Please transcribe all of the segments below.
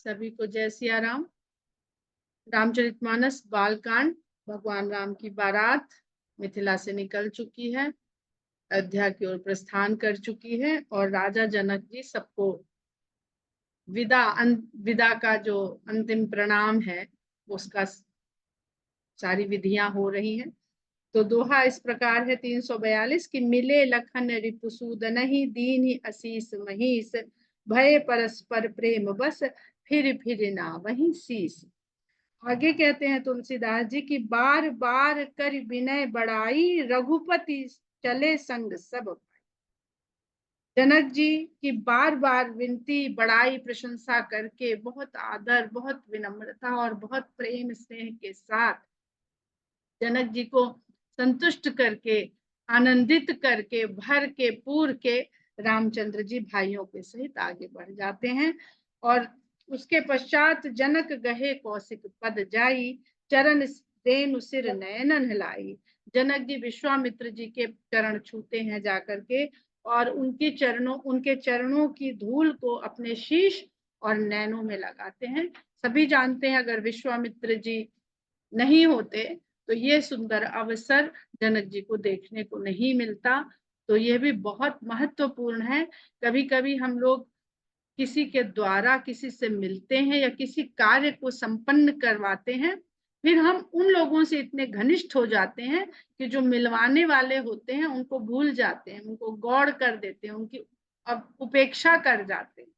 सभी को जय सिया राम। रामचरितमानस बालकांड, भगवान राम की बारात मिथिला से निकल चुकी है, अयोध्या की ओर प्रस्थान कर चुकी है और राजा जनक जी सबको विदा का जो अंतिम प्रणाम है उसका सारी विधियां हो रही हैं। तो दोहा इस प्रकार है 342 कि मिले लखन रिपुसूदनहि दीन्हि असीस महीस, भय परस्पर प्रेम बस फिर ना वही शीस। आगे कहते हैं तुलसीदास जी की बार बार कर विनय बढ़ाई, रघुपति चले संग सब। जनक जी की बार बार विनती बड़ाई प्रशंसा करके बहुत आदर, बहुत विनम्रता और बहुत प्रेम स्नेह के साथ जनक जी को संतुष्ट करके, आनंदित करके, भर के पूर के रामचंद्र जी भाइयों के सहित आगे बढ़ जाते हैं। और उसके पश्चात जनक गहे कौशिक पद जाई, चरण देनु सिर नयनन हिलाई। जनक जी विश्वामित्र जी के चरण छूते हैं जाकर के और उनके चरणों की धूल को अपने शीश और नैनों में लगाते हैं। सभी जानते हैं अगर विश्वामित्र जी नहीं होते तो ये सुंदर अवसर जनक जी को देखने को नहीं मिलता। तो यह भी बहुत महत्वपूर्ण है। कभी कभी हम लोग किसी के द्वारा किसी से मिलते हैं या किसी कार्य को संपन्न करवाते हैं, फिर हम उन लोगों से इतने घनिष्ठ हो जाते हैं कि जो मिलवाने वाले होते हैं उनको भूल जाते हैं, उनको गौड़ कर देते हैं, उनकी अब उपेक्षा कर जाते हैं।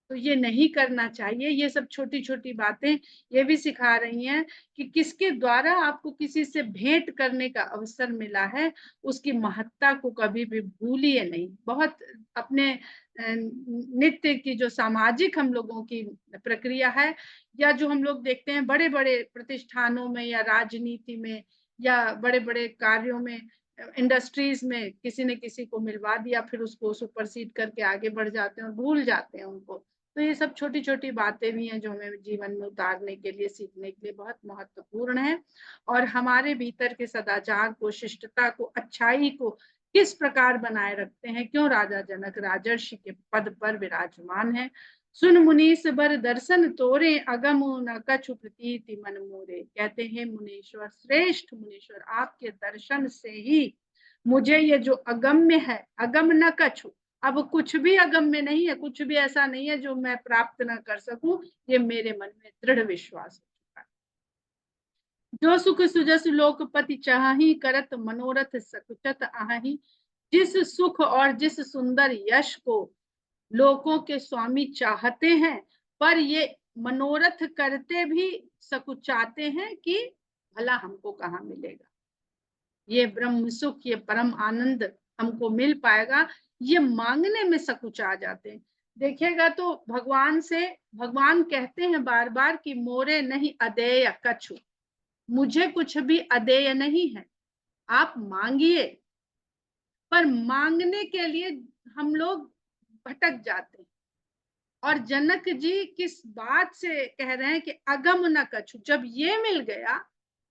तो ये नहीं करना चाहिए। ये सब छोटी छोटी बातें ये भी सिखा रही हैं कि किसके द्वारा आपको किसी से भेंट करने का अवसर मिला है उसकी महत्ता को कभी भी भूलिए नहीं। बहुत अपने नित्य की जो सामाजिक हम लोगों की प्रक्रिया है या जो हम लोग देखते हैं बड़े बड़े प्रतिष्ठानों में या राजनीति में या बड़े बड़े कार्यों में, इंडस्ट्रीज में किसी ने किसी को मिलवा दिया, फिर उसको सुपरसीड करके आगे बढ़ जाते हैं और भूल जाते हैं उनको। तो ये सब छोटी छोटी बातें भी हैं जो हमें जीवन में उतारने के लिए, सीखने के लिए बहुत महत्वपूर्ण है। और हमारे भीतर के सदाचार को, शिष्टता को, अच्छाई को किस प्रकार बनाए रखते हैं, क्यों राजा जनक राजर्षि के पद पर विराजमान है। सुन मुनीस बर दर्शन तोरे, अगम न कछु प्रतीति मन मोरे। कहते हैं मुनीश्वर, श्रेष्ठ मुनीश्वर, आपके दर्शन से ही मुझे ये जो अगम्य है, अगम न कछु, अब कुछ भी अगम्य नहीं है, कुछ भी ऐसा नहीं है जो मैं प्राप्त न कर सकूं, ये मेरे मन में दृढ़ विश्वास हो चुका है। जो सुख सुजस लोकपति चाहि, करत मनोरथ सकुचत आहि। जिस सुख और जिस सुंदर यश को लोगों के स्वामी चाहते हैं, पर ये मनोरथ करते भी सकुचाते हैं कि भला हमको कहाँ मिलेगा, ये ब्रह्म सुख, ये परम आनंद हमको मिल पाएगा, ये मांगने में सकुचा जाते हैं। देखिएगा तो भगवान कहते हैं बार बार कि मोरे नहीं अदेय कछु, मुझे कुछ भी अदेय नहीं है, आप मांगिए। पर मांगने के लिए हम लोग भटक जाते हैं। और जनक जी किस बात से कह रहे हैं कि अगम न कछु, जब ये मिल गया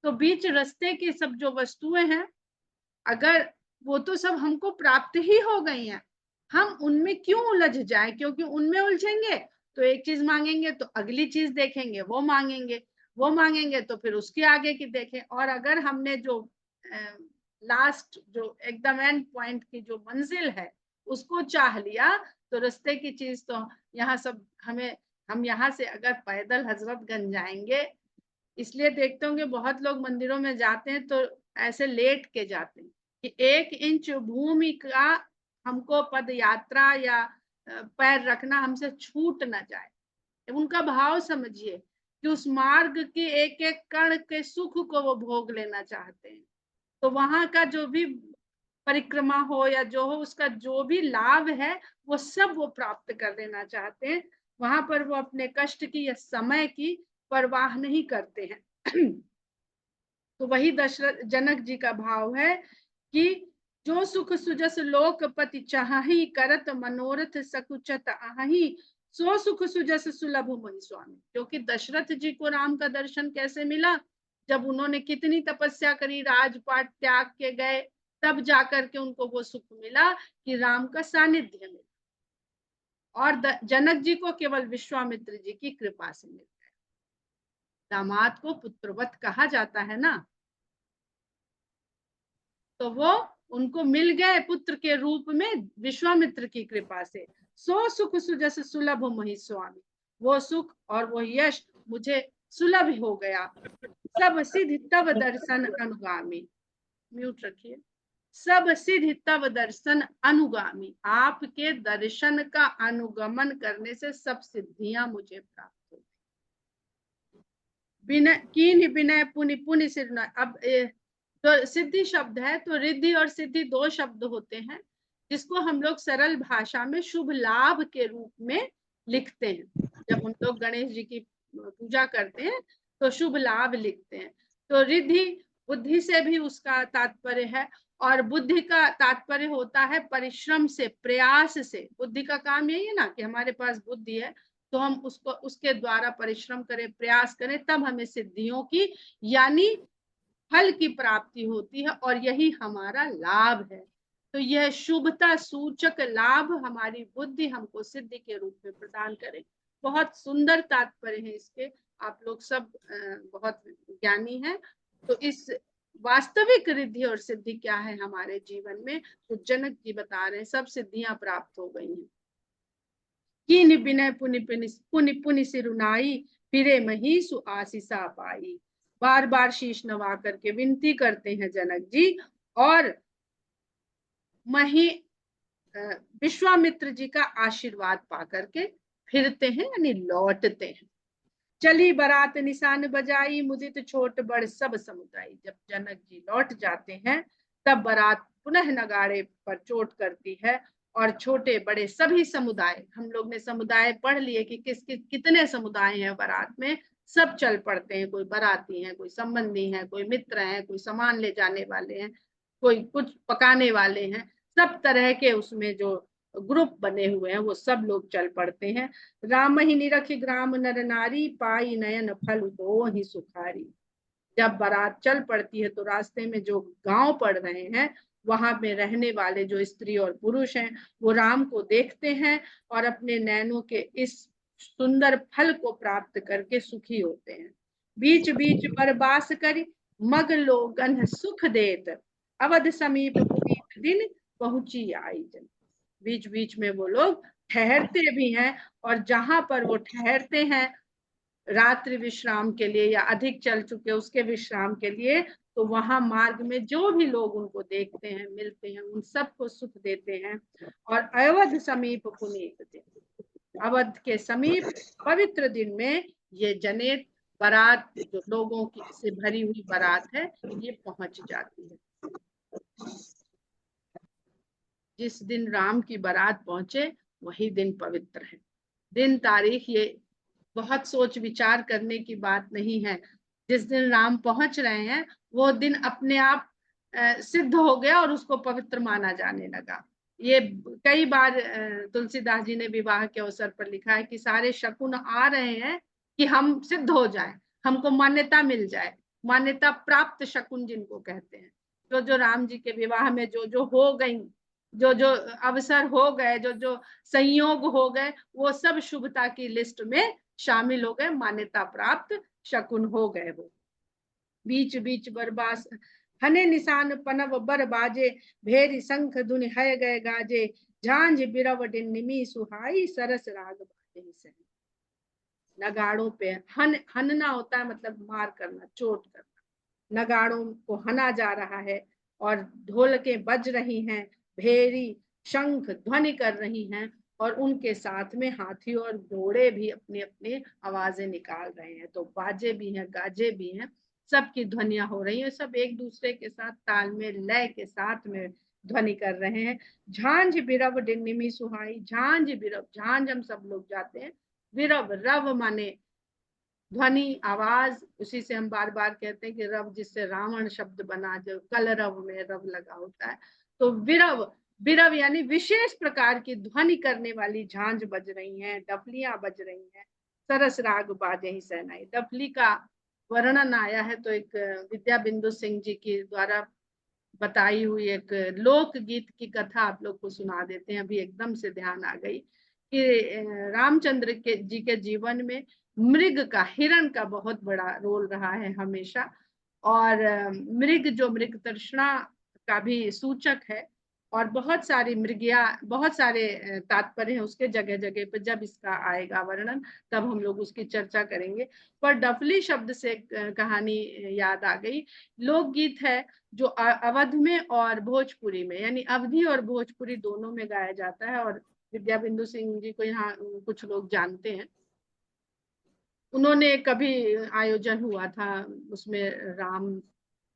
तो बीच रास्ते की सब जो वस्तुएं हैं, अगर वो तो सब हमको प्राप्त ही हो गई हैं, हम उनमें क्यों उलझ जाएं? क्योंकि उनमें उलझेंगे तो एक चीज मांगेंगे तो अगली चीज देखेंगे, वो मांगेंगे तो फिर उसके आगे की देखें। और अगर हमने जो लास्ट जो एकदम एंड पॉइंट की जो मंजिल है उसको चाह लिया तो रास्ते की चीज तो यहाँ सब हम यहाँ से अगर पैदल हजरतगंज जाएंगे, इसलिए देखते होंगे बहुत लोग मंदिरों में जाते हैं तो ऐसे लेट के जाते हैं कि 1 इंच भूमि का हमको पद यात्रा या पैर रखना हमसे छूट ना जाए। उनका भाव समझिए कि उस मार्ग के एक एक कण के सुख को वो भोग लेना चाहते हैं। तो वहां का जो भी परिक्रमा हो या जो हो, उसका जो भी लाभ है वो सब वो प्राप्त कर लेना चाहते हैं। वहां पर वो अपने कष्ट की या समय की परवाह नहीं करते हैं। तो वही दशरथ जनक जी का भाव है कि जो सुख सुजस लोकपति चाहि, करत मनोरथ सकुचत आहि। सो सुख सुजस सुलभ मोहि स्वामी। क्योंकि दशरथ जी को राम का दर्शन कैसे मिला? जब उन्होंने कितनी तपस्या करी, राजपाट त्याग के गए, तब जाकर के उनको वो सुख मिला कि राम का सानिध्य मिला। और जनक जी को केवल विश्वामित्र जी की कृपा से मिल गए। दामाद को पुत्रवत कहा जाता है ना, तो वो उनको मिल गए पुत्र के रूप में विश्वामित्र की कृपा से। सो सुख सुजस सुलभ मोहि स्वामी, वो सुख और वो यश मुझे सुलभ हो गया। सब सिद्धि तब दर्शन अनुगामी, म्यूट रखिए। सब सिद्धि तब दर्शन अनुगामी, आपके दर्शन का अनुगमन करने से सब सिद्धियां मुझे प्राप्त हो। विनय कीन विनय पुनि पुनि सिर। अब तो सिद्धि शब्द है, तो रिद्धि और सिद्धि दो शब्द होते हैं, जिसको हम लोग सरल भाषा में शुभ लाभ के रूप में लिखते हैं। जब हम लोग गणेश जी की पूजा करते हैं तो शुभ लाभ लिखते हैं। तो रिद्धि बुद्धि से भी उसका तात्पर्य है, और बुद्धि का तात्पर्य होता है परिश्रम से, प्रयास से। बुद्धि का काम यही है ना कि हमारे पास बुद्धि है तो हम उसको उसके द्वारा परिश्रम करें, प्रयास करें, तब हमें सिद्धियों की यानी फल की प्राप्ति होती है, और यही हमारा लाभ है। तो यह शुभता सूचक लाभ हमारी बुद्धि हमको सिद्धि के रूप में प्रदान करे। बहुत सुंदर तात्पर्य है इसके, आप लोग सब बहुत ज्ञानी हैं। तो इस वास्तविक रिद्धि और सिद्धि क्या है हमारे जीवन में, तो जनक जी बता रहे हैं सब सिद्धियां प्राप्त हो गई हैं। कीन विनय पुनि पुनि पुनि सिरुनाई, फिरे मही सु आशीषा पाई। बार बार शीश नवा करके विनती करते हैं जनक जी, और मही विश्वामित्र जी का आशीर्वाद पा करके फिरते हैं, यानी लौटते हैं। चली बारात निशान बजाई, मुदित छोट बड़ सब समुदाय। जब जनक जी लौट जाते हैं तब बारात पुनः नगाड़े पर चोट करती है, और छोटे बड़े सभी समुदाय, हम लोग ने समुदाय पढ़ लिए कि कितने समुदाय हैं बारात में, सब चल पड़ते हैं। कोई बाराती हैं, कोई संबंधी हैं, कोई मित्र हैं, कोई सामान ले जाने वाले हैं, कोई कुछ पकाने वाले हैं, सब तरह के उसमें जो ग्रुप बने हुए हैं वो सब लोग चल पड़ते हैं। राम ही निरखि ग्राम नर नारी, पाई नयन फल दो ही सुखारी। जब बारात चल पड़ती है तो रास्ते में जो गांव पड़ रहे हैं वहां में रहने वाले जो स्त्री और पुरुष हैं वो राम को देखते हैं और अपने नैनों के इस सुंदर फल को प्राप्त करके सुखी होते हैं। बीच बीच बरबास करी, मग लोगन सुख देत, अवध समीप पुनीत दिन पहुंची आई जन। बीच बीच में वो लोग ठहरते भी हैं, और जहां पर वो ठहरते हैं रात्रि विश्राम के लिए या अधिक चल चुके उसके विश्राम के लिए, तो वहां मार्ग में जो भी लोग उनको देखते हैं, मिलते हैं, उन सबको सुख देते हैं। और अवध समीप पुनीत दिन, अवध के समीप पवित्र दिन में ये जनेत बारात, जो लोगों की से भरी हुई बारात है, ये पहुंच जाती है। जिस दिन राम की बारात पहुंचे वही दिन पवित्र है। दिन तारीख ये बहुत सोच विचार करने की बात नहीं है। जिस दिन राम पहुंच रहे हैं वो दिन अपने आप सिद्ध हो गया और उसको पवित्र माना जाने लगा। ये कई बार तुलसीदास जी ने विवाह के अवसर पर लिखा है कि सारे शकुन आ रहे हैं कि हम सिद्ध हो जाए, हमको मान्यता मिल जाए, मान्यता प्राप्त शकुन जिनको कहते हैं। जो जो राम जी के विवाह में जो जो हो गई, जो जो अवसर हो गए, जो जो संयोग हो गए, वो सब शुभता की लिस्ट में शामिल हो गए, मान्यता प्राप्त शकुन हो गए वो। बीच बीच बरबास हने निशान पनव बर बाजे, भेरी शंख धुन है गए गाजे, झांझ बिरव निमी सुहाई, सरस राग बाजे से। नगाड़ों पे हनना होता है, मतलब मार करना, चोट करना। नगाड़ों को हना जा रहा है और ढोलकें बज रही हैं, भेरी शंख ध्वनि कर रही हैं, और उनके साथ में हाथी और घोड़े भी अपनी अपनी आवाजें निकाल रहे हैं। तो बाजे भी हैं, गाजे भी हैं, सबकी ध्वनियां हो रही हैं, सब एक दूसरे के साथ ताल में लय के साथ में ध्वनि कर रहे हैं। झांझ बिरव डिन्निमी सुहाई, झांझ बिरव, झांझ हम सब लोग जाते हैं, विरव रव माने ध्वनि, आवाज, उसी से हम बार बार कहते हैं कि रव, जिससे रावण शब्द बना, जो कलरव में रव लगा होता है। तो विरव, विरव यानी विशेष प्रकार की ध्वनि करने वाली झांझ बज रही हैं, डफलियां बज रही हैं, सरस राग बाजे ही सहनाई। डफली का वर्णन आया है तो एक विद्या बिंदु सिंह जी के द्वारा बताई हुई एक लोक गीत की कथा आप लोग को सुना देते हैं, अभी एकदम से ध्यान आ गई कि रामचंद्र के जी के जीवन में मृग का, हिरण का बहुत बड़ा रोल रहा है हमेशा। और मृग जो मृग तृष्णा का भी सूचक है। और बहुत सारी मृगिया, बहुत सारे तात्पर्य हैं उसके जगह जगह पे। जब इसका आएगा वर्णन तब हम लोग उसकी चर्चा करेंगे। पर डफली शब्द से कहानी याद आ गई। लोकगीत है जो अवध में और भोजपुरी में, यानी अवधी और भोजपुरी दोनों में गाया जाता है। और विद्या बिंदु सिंह जी को यहाँ कुछ लोग जानते हैं। उन्होंने कभी आयोजन हुआ था, उसमें राम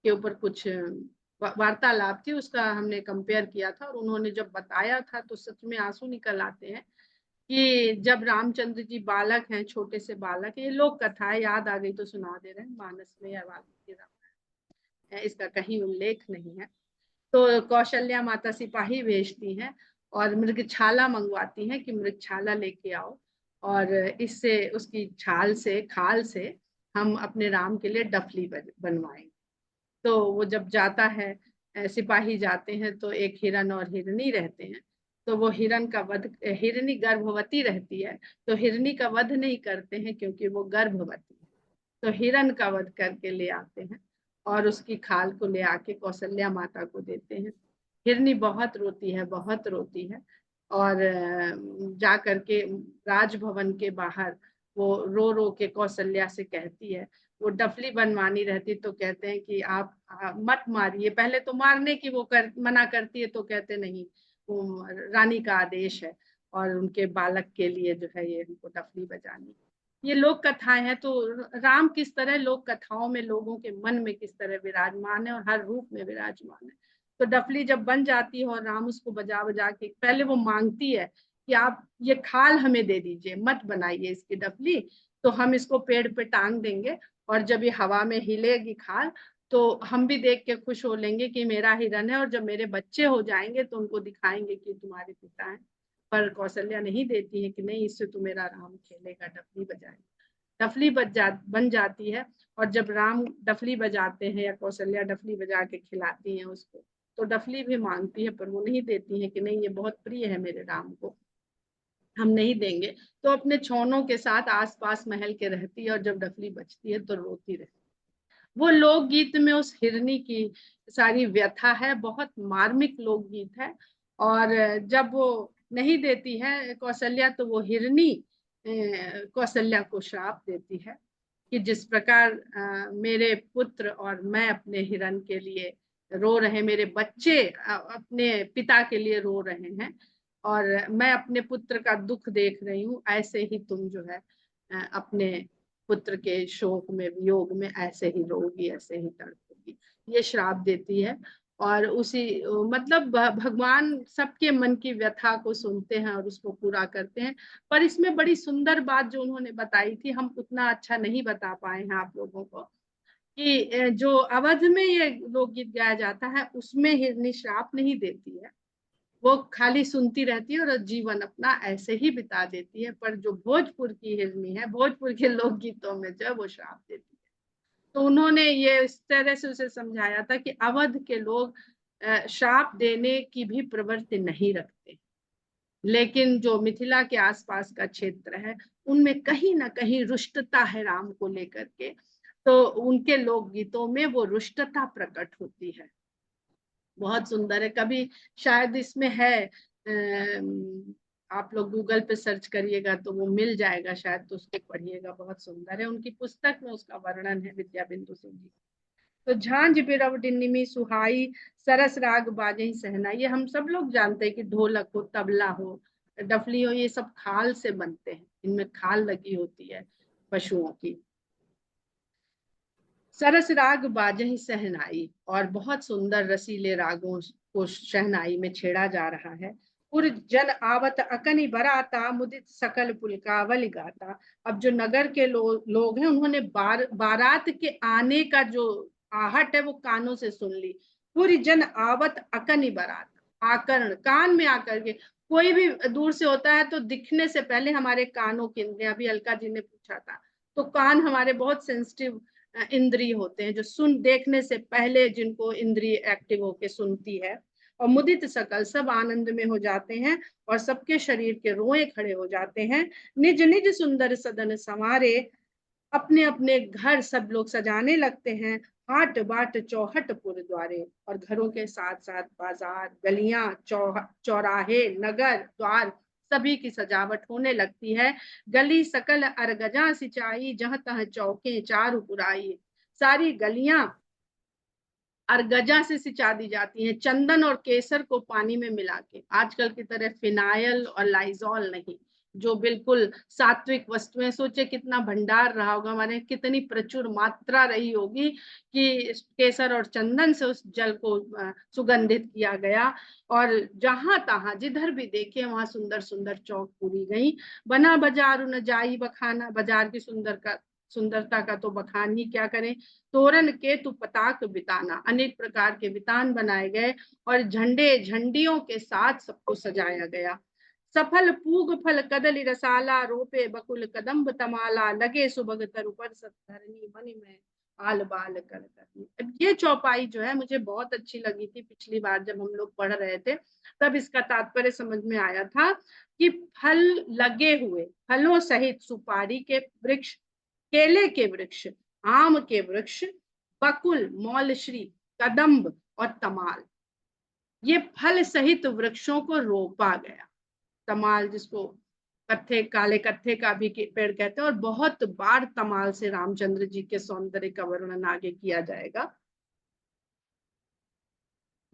के ऊपर कुछ वार्तालाप थी, उसका हमने कंपेयर किया था। और उन्होंने जब बताया था तो सच में आंसू निकल आते हैं कि जब रामचंद्र जी बालक हैं, छोटे से बालक, ये लोक कथा है, याद आ गई तो सुना दे रहे हैं, मानस में या वाल्मीकि रामायण है, इसका कहीं उल्लेख नहीं है। तो कौशल्या माता सिपाही भेजती हैं और मृगछाला मंगवाती हैं कि मृगछाला लेके आओ, और इससे उसकी छाल से, खाल से हम अपने राम के लिए डफली बनवाएंगे। तो वो जब जाता है, सिपाही जाते हैं, तो एक हिरन और हिरनी रहते हैं। तो वो हिरन का वध, हिरनी गर्भवती रहती है, तो हिरनी का वध नहीं करते हैं क्योंकि वो गर्भवती है। तो हिरन का वध करके ले आते हैं और उसकी खाल को ले आके कौशल्या माता को देते हैं। हिरनी बहुत रोती है, बहुत रोती है। और जा करके राजभवन के बाहर वो रो रो के कौशल्या से कहती है, वो डफली बनवानी रहती तो कहते हैं कि आप मत मारिए। पहले तो मारने की वो मना करती है, तो कहते नहीं, वो रानी का आदेश है और उनके बालक के लिए जो है ये उनको डफली बजानी। ये लोक कथाएं हैं। तो राम किस तरह लोक कथाओं में लोगों के मन में किस तरह विराजमान है और हर रूप में विराजमान है। तो डफली जब बन जाती है और राम उसको बजा बजा के, पहले वो मांगती है कि आप ये खाल हमें दे दीजिए, मत बनाइए इसकी डफली, तो हम इसको पेड़ पे टांग देंगे और जब ये हवा में हिलेगी खाल तो हम भी देख के खुश हो लेंगे कि मेरा हिरन है, और जब मेरे बच्चे हो जाएंगे तो उनको दिखाएंगे कि तुम्हारे पिता हैं। पर कौशल्या नहीं देती है कि नहीं, इससे तो मेरा राम खेलेगा, डफली बजाएगा। डफली बन जाती है। और जब राम डफली बजाते हैं या कौशल्या डफली बजा के खिलाती हैं उसको, तो डफली भी मांगती है, पर वो नहीं देती है कि नहीं, ये बहुत प्रिय है मेरे राम को, हम नहीं देंगे। तो अपने छोनों के साथ आसपास महल के रहती है और जब डफली बजती है तो रोती रहती है। वो लोकगीत में उस हिरनी की सारी व्यथा है, बहुत मार्मिक लोकगीत है। और जब वो नहीं देती है कौशल्या, तो वो हिरनी कौशल्या को श्राप देती है कि जिस प्रकार मेरे पुत्र और मैं अपने हिरन के लिए रो रहे, मेरे बच्चे अपने पिता के लिए रो रहे हैं, और मैं अपने पुत्र का दुख देख रही हूँ, ऐसे ही तुम जो है अपने पुत्र के शोक में, वियोग में ऐसे ही रोगी, ऐसे ही तड़पोगी, ये श्राप देती है। और उसी मतलब भगवान सबके मन की व्यथा को सुनते हैं और उसको पूरा करते हैं। पर इसमें बड़ी सुंदर बात जो उन्होंने बताई थी, हम उतना अच्छा नहीं बता पाए हैं आप लोगों को, कि जो अवध में ये लोकगीत गाया जाता है उसमें हिरनी श्राप नहीं देती है, वो खाली सुनती रहती है और जीवन अपना ऐसे ही बिता देती है। पर जो भोजपुर की हिरनी है, भोजपुर के लोकगीतों में जो है वो श्राप देती है। तो उन्होंने ये इस तरह से उसे समझाया था कि अवध के लोग श्राप देने की भी प्रवृत्ति नहीं रखते, लेकिन जो मिथिला के आसपास का क्षेत्र है उनमें कहीं ना कहीं रुष्टता है राम को लेकर के। तो उनके लोकगीतों में वो रुष्टता प्रकट होती है। बहुत सुंदर है। कभी शायद इसमें है, आप लोग गूगल पे सर्च करिएगा तो वो मिल जाएगा शायद, तो उसको पढ़िएगा, बहुत सुंदर है। उनकी पुस्तक में उसका वर्णन है, विद्या बिंदु सिंह जी। तो झांझ बिरव डिन्निमी सुहाई, सरस राग बाजही सहनाई, ये हम सब लोग जानते हैं कि ढोलक हो, तबला हो, डफली हो, ये सब खाल से बनते हैं, इनमें खाल लगी होती है पशुओं की। सरस राग बाजही सहनाई, और बहुत सुंदर रसीले रागों को शहनाई में छेड़ा जा रहा है। पुर जन आवत अकनी बराता, मुदित सकल पुलकावली गाता। अब जो नगर के लोग हैं उन्होंने बारात के आने का जो आहट है वो कानों से सुन ली। पूरी जन आवत अकनी बरात, आकर्ण, कान में आकर के, कोई भी दूर से होता है तो दिखने से पहले हमारे कानों की इंद्रियां, अभी अलका जी ने पूछा था, तो कान हमारे बहुत सेंसिटिव इंद्रिय होते हैं, जो सुन, देखने से पहले जिनको इंद्रिय एक्टिव होके सुनती है। और मुदित सकल सब आनंद में हो जाते हैं और सबके शरीर के रोए खड़े हो जाते हैं। निज निज सुंदर सदन संवारे, अपने अपने घर सब लोग सजाने लगते हैं। हाट बाट चौहट पुर द्वारे, और घरों के साथ साथ बाजार, गलियां, चौराहे, नगर द्वार सभी की सजावट होने लगती है। गली सकल अरगजा सिंचाई, जहां तह चौके चारु पुराई। सारी गलियां अरगजा से सिंचा दी जाती हैं, चंदन और केसर को पानी में मिला के। आजकल की तरह फिनाइल और लाइजॉल नहीं, जो बिल्कुल सात्विक वस्तुएं। सोचे कितना भंडार रहा होगा हमारे, कितनी प्रचुर मात्रा रही होगी कि केसर और चंदन से उस जल को सुगंधित किया गया। और जहां तहां जिधर भी देखे वहां सुंदर सुंदर चौक पूरी गई। बना बाजार न जाई बखाना, बाजार की सुंदरता का तो बखान ही क्या करें। तोरण के तु पताक बिताना, अनेक प्रकार के बितान बनाए गए और झंडे झंडियों के साथ सबको सजाया गया। सफल पूग फल कदली रसाला, रोपे बकुल कदम्ब तमाला, लगे सुबग तरु पर धरनी मनि में आल बाल कर करनी। अब ये चौपाई जो है मुझे बहुत अच्छी लगी थी। पिछली बार जब हम लोग पढ़ रहे थे तब इसका तात्पर्य समझ में आया था कि फल लगे हुए, फलों सहित सुपारी के वृक्ष, केले के वृक्ष, आम के वृक्ष, बकुल, मौलश्री, कदम्ब और तमाल, ये फल सहित वृक्षों को रोपा गया। तमाल जिसको कत्थे, काले कत्थे का भी पेड़ कहते हैं, और बहुत बार तमाल से रामचंद्र जी के सौंदर्य का वर्णन आगे किया जाएगा।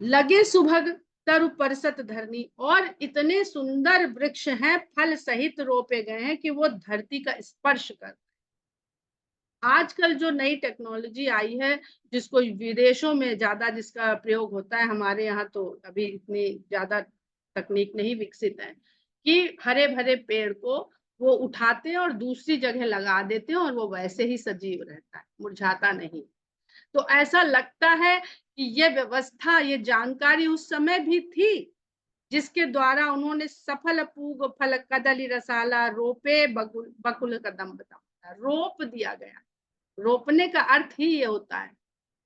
लगे सुभग तरु परसत धरनी, और इतने सुंदर वृक्ष हैं, फल सहित रोपे गए हैं कि वो धरती का स्पर्श कर। आजकल जो नई टेक्नोलॉजी आई है, जिसको विदेशों में ज्यादा जिसका प्रयोग होता है, हमारे यहाँ तो अभी इतनी ज्यादा तकनीक नहीं विकसित है, कि हरे भरे पेड़ को वो उठाते हैं और दूसरी जगह लगा देते हैं और वो वैसे ही सजीव रहता है, मुरझाता नहीं। तो ऐसा लगता है कि ये व्यवस्था, ये जानकारी उस समय भी थी, जिसके द्वारा उन्होंने सफल पूग फल कदली रसाला, रोपे बकुल बकुल कदम बताया, रोप दिया गया। रोपने का अर्थ ही ये होता है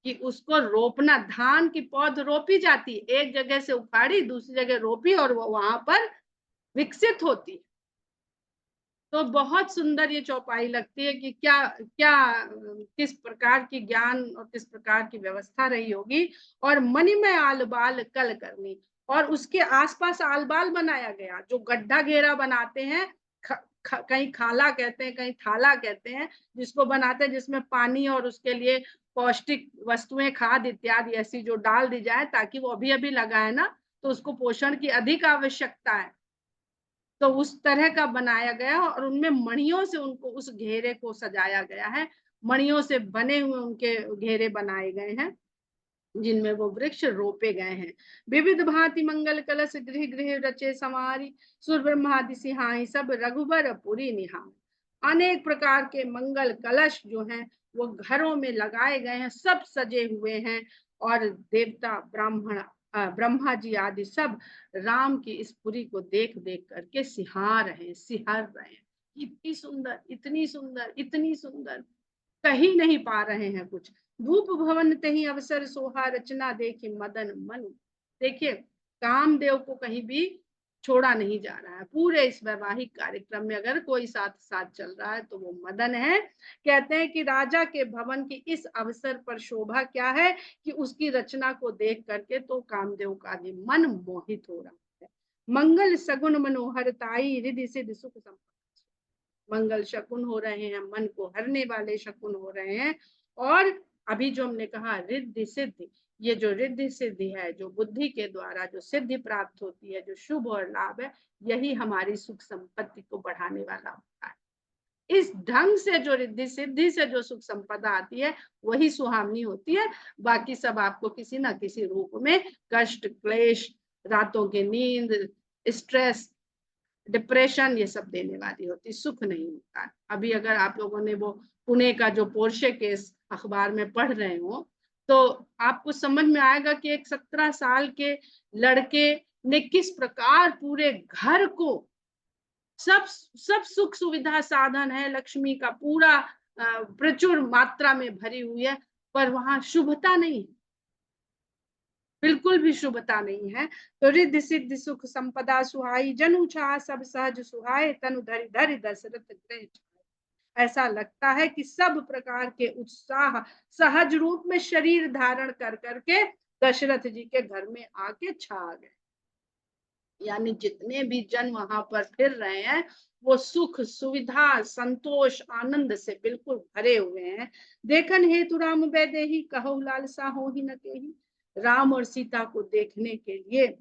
कि उसको रोपना। धान की पौध रोपी जाती, एक जगह से उखाड़ी दूसरी जगह रोपी और वो वहां पर विकसित होती। तो बहुत सुंदर ये चौपाई लगती है कि क्या क्या किस प्रकार की ज्ञान और किस प्रकार की व्यवस्था रही होगी। और मणि में आलबाल कल करनी, और उसके आसपास आलबाल बनाया गया, जो गड्ढा घेरा बनाते हैं, कहीं खाला कहते हैं, कहीं थाला कहते हैं, जिसको बनाते हैं, जिसमें पानी और उसके लिए पौष्टिक वस्तुएं, खाद इत्यादि ऐसी जो डाल दी जाए, ताकि वो अभी अभी लगाए ना, तो उसको पोषण की अधिक आवश्यकता है। तो उस तरह का बनाया गया और उनमें मणियों से उनको उस घेरे को सजाया गया है। मणियों से बने हुए उनके घेरे बनाए गए हैं, जिनमें वो वृक्ष रोपे गए हैं। विविध भांति मंगल कलश गृह गृह रचे संवारी, सुर ब्रह्मादि सिहाई सब रघुबर पुरी निहार। अनेक प्रकार के मंगल कलश जो हैं वो घरों में लगाए गए हैं, सब सजे हुए हैं। और देवता ब्राह्मण ब्रह्मा जी आदि सब राम की इस पुरी को देख देख करके सिहार रहे हैं। इतनी सुंदर, इतनी सुंदर, इतनी सुंदर, कहीं नहीं पा रहे हैं कुछ। भूप भवन तही अवसर सोहा, रचना देखी मदन मनु। देखिए, कामदेव को कहीं भी छोड़ा नहीं जा रहा है। पूरे इस वैवाहिक कार्यक्रम में अगर कोई साथ साथ चल रहा है तो वो मदन है। कहते हैं कि राजा के भवन की इस अवसर पर शोभा क्या है कि उसकी रचना को देख करके तो कामदेव का भी मन मोहित हो रहा है। मंगल सगुन मनोहरताई, रिधि सिद्धि सुख संपन्न। मंगल शकुन हो रहे हैं, मन को हरने वाले शकुन हो रहे हैं। और अभी जो हमने कहा रिद्धि सिद्धि, ये जो रिद्धि सिद्धि है, जो बुद्धि के द्वारा जो सिद्धि प्राप्त होती है, जो शुभ और लाभ है, यही हमारी सुख संपत्ति को बढ़ाने वाला होता है। इस ढंग से जो रिद्धि सिद्धि से जो सुख संपदा आती है वही सुहावनी होती है। बाकी सब आपको किसी ना किसी रूप में कष्ट, क्लेश, रातों की नींद, स्ट्रेस, डिप्रेशन, ये सब देने वाली होती, सुख नहीं होता। अभी अगर आप लोगों ने वो पुणे का जो पोर्शे केस अखबार में पढ़ रहे हो तो आपको समझ में आएगा कि एक 17 साल के लड़के ने किस प्रकार पूरे घर को, सब सब सुख सुविधा साधन है, लक्ष्मी का पूरा प्रचुर मात्रा में भरी हुई है, पर वहां शुभता नहीं, बिल्कुल भी शुभता नहीं है। तो रिद्धि सिद्धि सुख संपदा सुहाई, जनु छा सब सहज सुहाए, तनु धरि धरि दशरथ गृह छाए। ऐसा लगता है कि सब प्रकार के उत्साह सहज रूप में शरीर धारण कर करके दशरथ जी के घर में आके छा गए। यानी जितने भी जन वहां पर फिर रहे हैं वो सुख सुविधा संतोष आनंद से बिल्कुल भरे हुए हैं। देखन हेतु राम वैदेही, कहु लालसा हो ही न केही। राम और सीता को देखने के लिए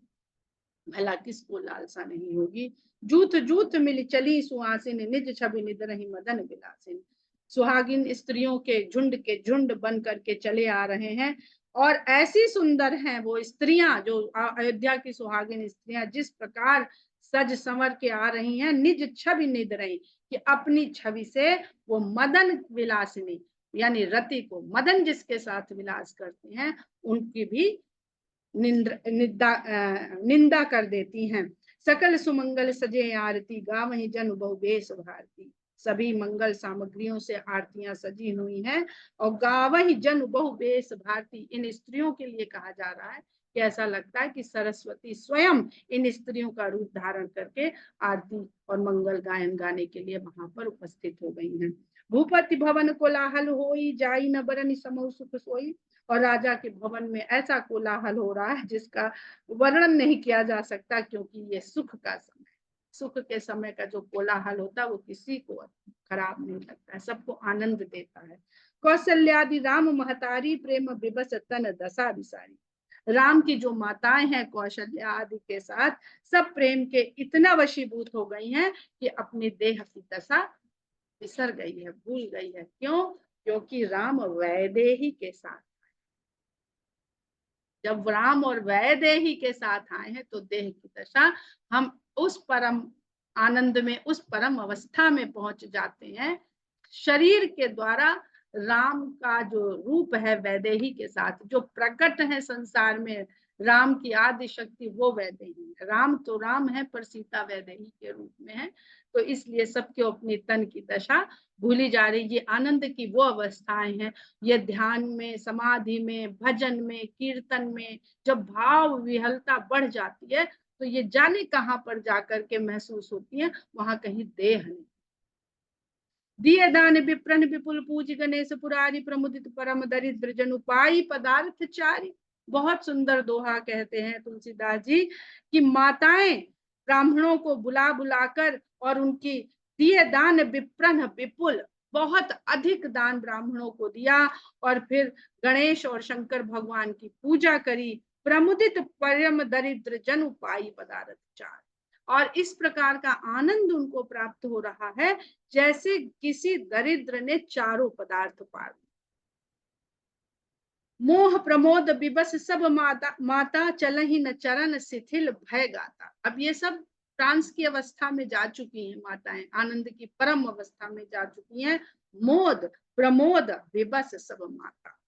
भला किसको लालसा नहीं होगी। जूथ जूथ मिल चली सुहासिन, निज छवि निदरहि मदन विलासिन। सुहागिन स्त्रियों के झुंड बन करके चले आ रहे हैं और ऐसी सुंदर हैं वो स्त्रियां, जो अयोध्या की सुहागिन स्त्रियां जिस प्रकार सज संवर के आ रही हैं, निज छवि निद रही, कि अपनी छवि से वो मदन विलासिनी यानी रति को, मदन जिसके साथ विलास करते हैं उनकी भी निंदा कर देती हैं। सकल सुमंगल सजे आरती, गावहीं जन बहु बेश भारती। सभी मंगल सामग्रियों से आरतियां सजी हुई हैं और गावहीं जन बहु बेश भारती, इन स्त्रियों के लिए कहा जा रहा है कि ऐसा लगता है कि सरस्वती स्वयं इन स्त्रियों का रूप धारण करके आरती और मंगल गायन गाने के लिए वहां पर उपस्थित हो गई हैं। भूपति भवन कोलाहल होई, जाई न बरनि समौ सुख सोई। और राजा के भवन में ऐसा कोलाहल हो रहा है जिसका वर्णन नहीं किया जा सकता, क्योंकि ये सुख का समय, सुख के समय का जो कोलाहल होता है वो किसी को खराब नहीं लगता है, सबको आनंद देता है। कौशल्यादि राम महतारी, प्रेम विवश तन दशा विसारी। राम की जो माताएं हैं कौशल्या आदि के साथ सब प्रेम के इतना वशीभूत हो गई हैं कि अपनी देह की दशा बिसर गई है, भूल गई है। क्यों? क्योंकि राम वैदेही के साथ, जब राम और वैदेही के साथ आए हैं तो देह की दशा, हम उस परम आनंद में, उस परम अवस्था में पहुंच जाते हैं। शरीर के द्वारा राम का जो रूप है वैदेही के साथ, जो प्रकट है संसार में राम की आदि शक्ति, वो वैदेही है। राम तो राम है पर सीता वैदेही के रूप में है। तो इसलिए सबके अपनी तन की दशा भूली जा रही। ये आनंद की वो अवस्थाएं हैं, ये ध्यान में, समाधि में, भजन में, कीर्तन में जब भाव विहलता बढ़ जाती है तो ये जाने कहां पर जाकर के महसूस होती है, वहां कहीं देह नहीं। दिए दान विप्रन विपुल पूज, गणेश पुरारी प्रमुदित परम दरिद्र जनु पाई पदार्थ चारी। बहुत सुंदर दोहा कहते हैं तुलसीदास जी कि माताएं ब्राह्मणों को बुला बुलाकर और उनकी दिए दान विप्रन विपुल, बहुत अधिक दान ब्राह्मणों को दिया और फिर गणेश और शंकर भगवान की पूजा करी। प्रमुदित परम दरिद्र जनु पाई पदार्थ चार, और इस प्रकार का आनंद उनको प्राप्त हो रहा है जैसे किसी दरिद्र ने चारों पदार्थ पा लिए। मोह प्रमोद विबस सब माता, माता चलहि न चरण शिथिल भय गाता। अब ये सब ट्रांस की अवस्था में जा चुकी हैं माताएं, आनंद की परम अवस्था में जा चुकी हैं। मोद प्रमोद विबस सब माता,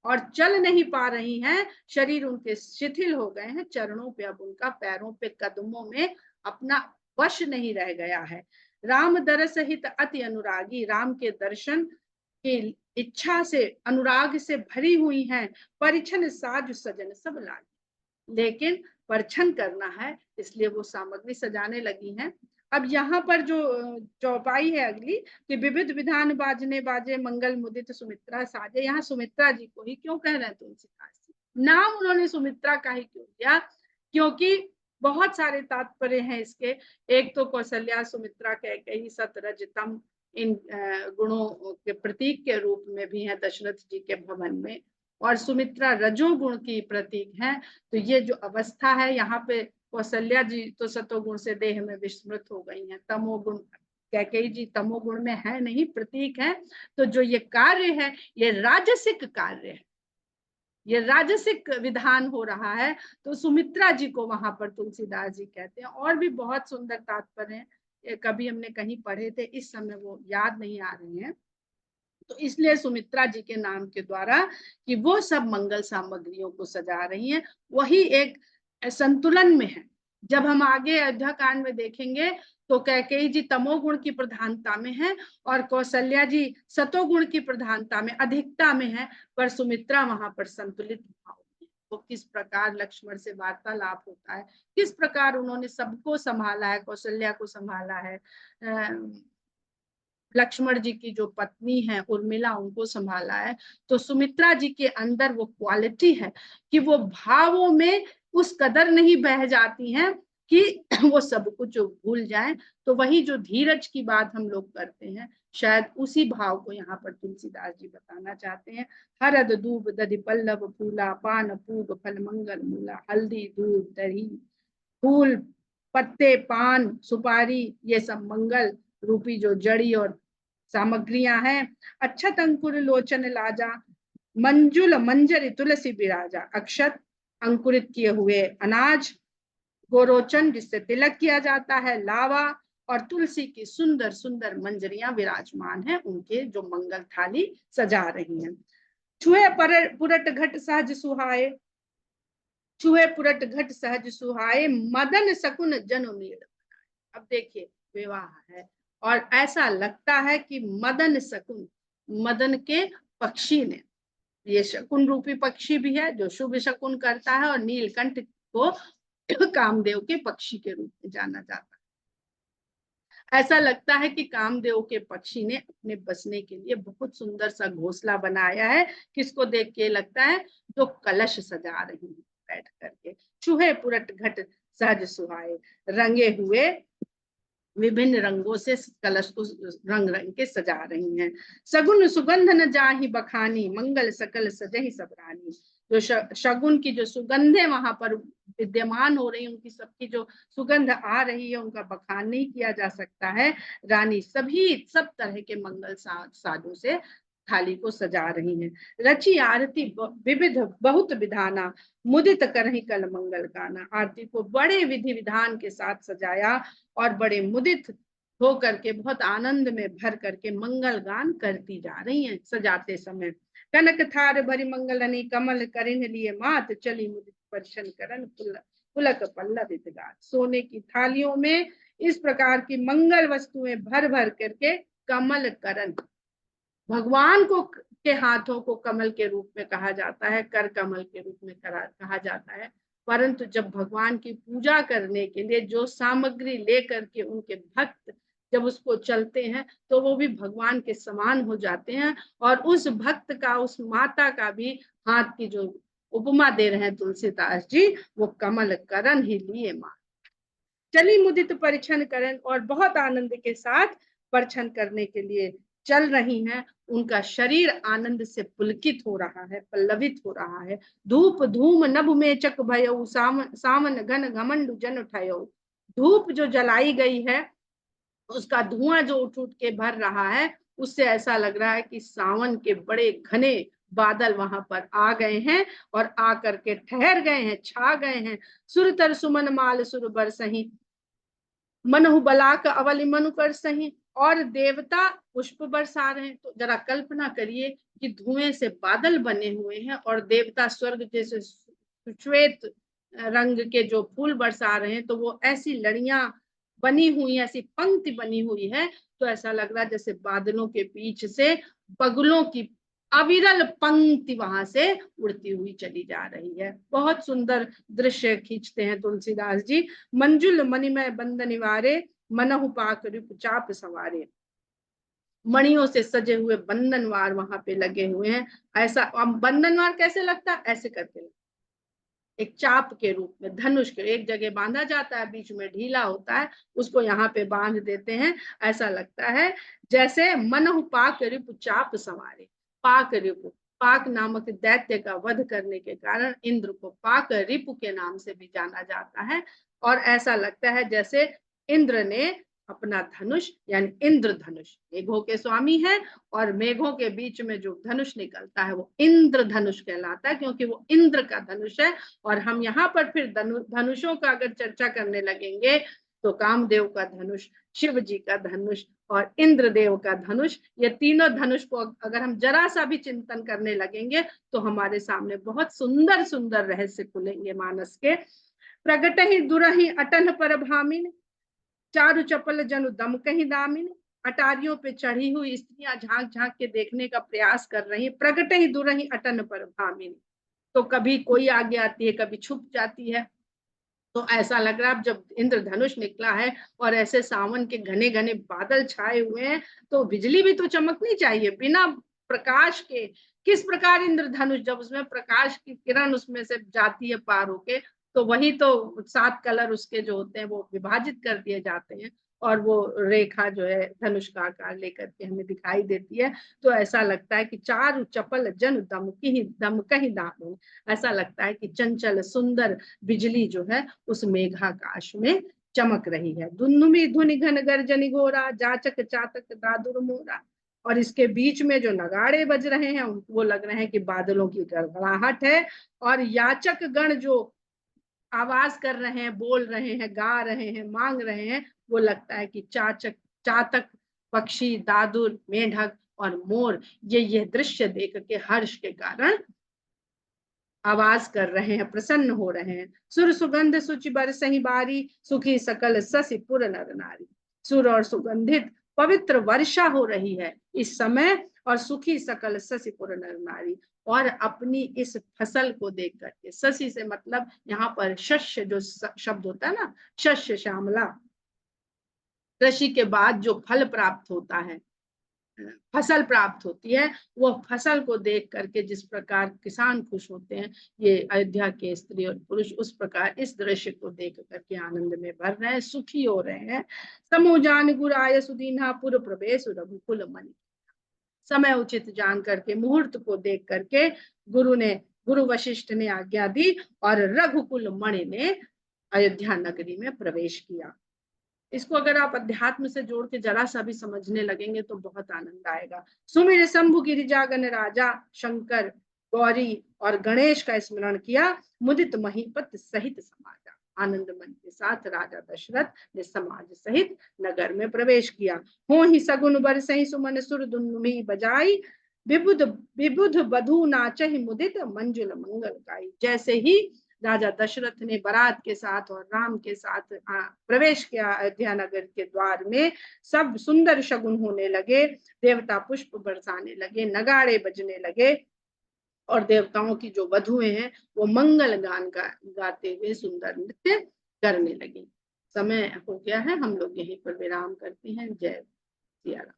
और चल नहीं पा रही हैं, शरीर उनके शिथिल हो गए हैं, चरणों पे अब उनका, पैरों पे, कदमों में अपना वश नहीं रह गया है। राम दरस हित अति अनुरागी, राम के दर्शन की इच्छा से, अनुराग से भरी हुई हैं। परिछन साज सजन सब लागी, लेकिन परछन करना है इसलिए वो सामग्री सजाने लगी हैं। अब यहाँ पर जो चौपाई है अगली कि विविध विधान बाजने बाजे, मंगल मुदित सुमित्रा साजे। यहाँ सुमित्रा जी को ही क्यों कह रहे हैं तुलसीदास जी, नाम उन्होंने सुमित्रा का ही क्यों दिया? क्योंकि बहुत सारे तात्पर्य हैं इसके। एक तो कौशल्या सुमित्रा कैकेयी सतरज तम, इन गुणों के प्रतीक के रूप में भी है दशरथ जी के भवन में, और सुमित्रा रजोगुण की प्रतीक है। तो ये जो अवस्था है यहाँ पे, कौशल्या जी तो सतोगुण से देह में विस्मृत हो गई हैं, तमोगुण कैकेयी जी तमोगुण में है नहीं, प्रतीक है। तो जो ये कार्य है ये राजसिक कार्य है, ये राजसिक विधान हो रहा है। तो सुमित्रा जी को वहां पर तुलसीदास जी कहते हैं। और भी बहुत सुंदर तात्पर्य हैं, कभी हमने कहीं पढ़े थे, इस समय वो याद नहीं आ रहे हैं। तो इसलिए सुमित्रा जी के नाम के द्वारा कि वो सब मंगल सामग्रियों को सजा रही हैं, वही एक संतुलन में है। जब हम आगे अयोध्या कांड में देखेंगे तो कैकेयी जी तमोगुण की प्रधानता में है और कौशल्या जी सतोगुण की प्रधानता में, अधिकता में है, पर सुमित्रा वहां पर संतुलित भाव में। वो किस प्रकार लक्ष्मण से वार्तालाप होता है, किस प्रकार उन्होंने सबको संभाला है, कौशल्या को संभाला है, लक्ष्मण जी की जो पत्नी है उर्मिला उनको संभाला है। तो सुमित्रा जी के अंदर वो क्वालिटी है कि वो भावों में उस कदर नहीं बह जाती हैं कि वो सब कुछ भूल जाएं। तो वही जो धीरज की बात हम लोग करते हैं, शायद उसी भाव को यहाँ पर तुलसीदास जी बताना चाहते हैं। हरद दूब दधि पल्लव फूला, पान पूग फल मंगल मूला, हल्दी दूध दही फूल पत्ते पान सुपारी, ये सब मंगल रूपी जो जड़ी और सामग्रियां हैं। अक्षत अंकुर लोचन लाजा, मंजुल मंजरी तुलसी विराजा, अक्षत अंकुरित किए हुए अनाज, गोरोचन जिससे तिलक किया जाता है, लावा और तुलसी की सुंदर सुंदर मंजरियां विराजमान हैं, उनके जो मंगल थाली सजा रही हैं। छुए पुरट घट सहज सुहाए, छुए पुरट घट सहज सुहाए, मदन शकुन जनु नीड़। अब देखिए विवाह है और ऐसा लगता है कि मदन शकुन, मदन के पक्षी ने, ये शकुन रूपी पक्षी भी है जो शुभ शकुन करता है, और नीलकंठ को कामदेव के पक्षी के रूप में जाना जाता है। ऐसा लगता है कि कामदेव के पक्षी ने अपने बसने के लिए बहुत सुंदर सा घोंसला बनाया है। किसको देख के लगता है? जो कलश सजा रही है बैठ करके। चूहे पुरट घट सहज सुहाए, रंगे हुए विभिन्न रंगों से कलश को रंग रंग के सजा रही हैं। सगुन सुगंध न जाहि बखानी, मंगल सकल सजहि सब रानी। जो शगुन की जो सुगंधें वहां पर विद्यमान हो रही, उनकी सबकी जो सुगंध आ रही है, उनका बखान नहीं किया जा सकता है। रानी सभी सब तरह के मंगल साजों से थाली को सजा रही हैं। रची आरती विविध बहुत विधाना, मुदित करहि कल मंगल गाना। आरती को बड़े विधि विधान के साथ सजाया और बड़े मुदित हो करके बहुत आनंद में भर करके मंगल गान करती जा रही हैं सजाते समय। कनक थार भरी मंगलनी, कमल करिन लिए मात, चली मुदित परिशन करन पुलक पल्लवित गात। सोने की थालियों में इस प्रकार की मंगल वस्तुएं भर भर करके, कमल करण, भगवान को के हाथों को कमल के रूप में कहा जाता है, कर कमल के रूप में कहा जाता है। परंतु जब भगवान की पूजा करने के लिए जो सामग्री लेकर के उनके भक्त जब उसको चलते हैं, तो वो भी भगवान के समान हो जाते हैं। और उस भक्त का, उस माता का भी हाथ की जो उपमा दे रहे हैं तुलसीदास जी, वो कमल करण ही लिए मां। चली मुदित परिछन करण, और बहुत आनंद के साथ परिछन करने के लिए चल रही हैं। उनका शरीर आनंद से पुलकित हो रहा है, पल्लवित हो रहा है। धूप धूम नभ में चक भयऊ, सावन घन घमंड जन उठयो। धूप जो जलाई गई है, उसका धुआं जो उठ उठ के भर रहा है, उससे ऐसा लग रहा है कि सावन के बड़े घने बादल वहां पर आ गए हैं और आकर के ठहर गए हैं, छा गए हैं। सुरतर सुमन माल सुर बरसही, मनहु बलाक अवलि मनु कर सही। और देवता पुष्प बरसा रहे हैं। तो जरा कल्पना करिए कि धुएं से बादल बने हुए हैं और देवता स्वर्ग जैसे श्वेत रंग के जो फूल बरसा रहे हैं, तो वो ऐसी लड़ियां बनी हुई, ऐसी पंक्ति बनी हुई है, तो ऐसा लग रहा है जैसे बादलों के बीच से बगुलों की अविरल पंक्ति वहां से उड़ती हुई चली जा रही है। बहुत सुंदर दृश्य खींचते हैं तुलसीदास जी। मंजुल मणिमय बंद निवारे, मनहु पाक रिपु चाप सवारे। मणियों से सजे हुए बंधनवार वहां पे लगे हुए हैं। ऐसा बंधनवार कैसे लगता है? ऐसे करके एक चाप के रूप में, धनुष के एक जगह बांधा जाता है, बीच में ढीला होता है, उसको यहाँ पे बांध देते हैं। ऐसा लगता है जैसे मनहु पाक रिपु चाप सवारे। पाक रिपु, पाक नामक दैत्य का वध करने के कारण इंद्र को पाक रिपु के नाम से भी जाना जाता है। और ऐसा लगता है जैसे इंद्र ने अपना धनुष, यानी इंद्र धनुष, मेघों के स्वामी है, और मेघों के बीच में जो धनुष निकलता है वो इंद्र धनुष कहलाता है, क्योंकि वो इंद्र का धनुष है। और हम यहाँ पर फिर धनुषों का अगर चर्चा करने लगेंगे, तो कामदेव का धनुष, शिव जी का धनुष और इंद्रदेव का धनुष, ये तीनों धनुष को अगर हम जरा सा भी चिंतन करने लगेंगे, तो हमारे सामने बहुत सुंदर सुंदर रहस्य खुलेंगे मानस के। प्रगट ही दुरही अटन पर भामिन, चारु चपल जनु दम कहीं दामिन। अटारियों पे चढ़ी हुई स्त्रियां झांक झांक के देखने का प्रयास कर रही। प्रगट ही दुरही अटन पर भामिन, तो कभी कोई आगे आती है, कभी छुप जाती है। तो ऐसा लग रहा है अब जब इंद्रधनुष निकला है और ऐसे सावन के घने घने बादल छाए हुए हैं, तो बिजली भी तो चमकनी चाहिए। बिना प्रकाश के किस प्रकार इंद्रधनुष, जब उसमें प्रकाश की किरण उसमें से जाती है पार होके, तो वही तो 7 कलर उसके जो होते हैं वो विभाजित कर दिए जाते हैं, और वो रेखा जो है धनुष का आकार लेकर के हमें दिखाई देती है। तो ऐसा लगता है कि चारु चपल जन दमकहि दारुण, ऐसा लगता है कि चंचल सुंदर बिजली जो है उस मेघाकाश में चमक रही है। दुन्दुभि धुनि घन गर्जनि घोरा, जाचक चातक दादुर मोरा। और इसके बीच में जो नगाड़े बज रहे हैं वो लग रहे हैं कि बादलों की गड़गड़ाहट है, और याचक गण जो आवाज कर रहे हैं, बोल रहे हैं, गा रहे हैं, मांग रहे हैं, वो लगता है कि चातक पक्षी, दादुर, मेढक और मोर ये दृश्य देख के हर्ष के कारण आवाज कर रहे हैं, प्रसन्न हो रहे हैं। सुर सुगंध सुचि बरसहि बारी, सुखी सकल ससि पुर नर नारी। सुर और सुगंधित पवित्र वर्षा हो रही है इस समय, और सुखी सकल ससि पुर नर नारी। और अपनी इस फसल को देख करके, ससी से मतलब यहाँ पर शस्य जो शब्द होता है ना, शस्य श्यामला, कृषि के बाद जो फल प्राप्त होता है, फसल प्राप्त होती है, वो फसल को देख करके जिस प्रकार किसान खुश होते हैं, ये अयोध्या के स्त्री और पुरुष उस प्रकार इस दृश्य को देख करके आनंद में भर रहे हैं, सुखी हो रहे हैं। समूजान गुराय सुदीन्हा पुर प्रवेश रघुकुल मणि। समय उचित जान करके, मुहूर्त को देख करके गुरु वशिष्ठ ने आज्ञा दी और रघुकुल मणि ने अयोध्या नगरी में प्रवेश किया। इसको अगर आप अध्यात्म से जोड़ के जरा सा भी समझने लगेंगे तो बहुत आनंद आएगा। सुमिर शंभु गिरिजागन राजा, शंकर, गौरी और गणेश का स्मरण किया, मुदित महीपत सहित समाजा। आनंद मन के साथ राजा दशरथ ने समाज सहित नगर में प्रवेश किया। हो ही सगुन बरसहि सुमन सुर दुन्दुभि बजाई, विबुध विबुध बधू नाचहि मुदित मंजुल मंगल गाई। जैसे ही राजा दशरथ ने बारात के साथ और राम के साथ प्रवेश किया अयोध्या नगर के द्वार में, सब सुंदर शगुन होने लगे, देवता पुष्प बरसाने लगे, नगाड़े बजने लगे, और देवताओं की जो वधुएं हैं वो मंगल गान गाते हुए सुंदर नृत्य करने लगी। समय हो गया है, हम लोग यहीं पर विराम करते हैं। जय सिया राम।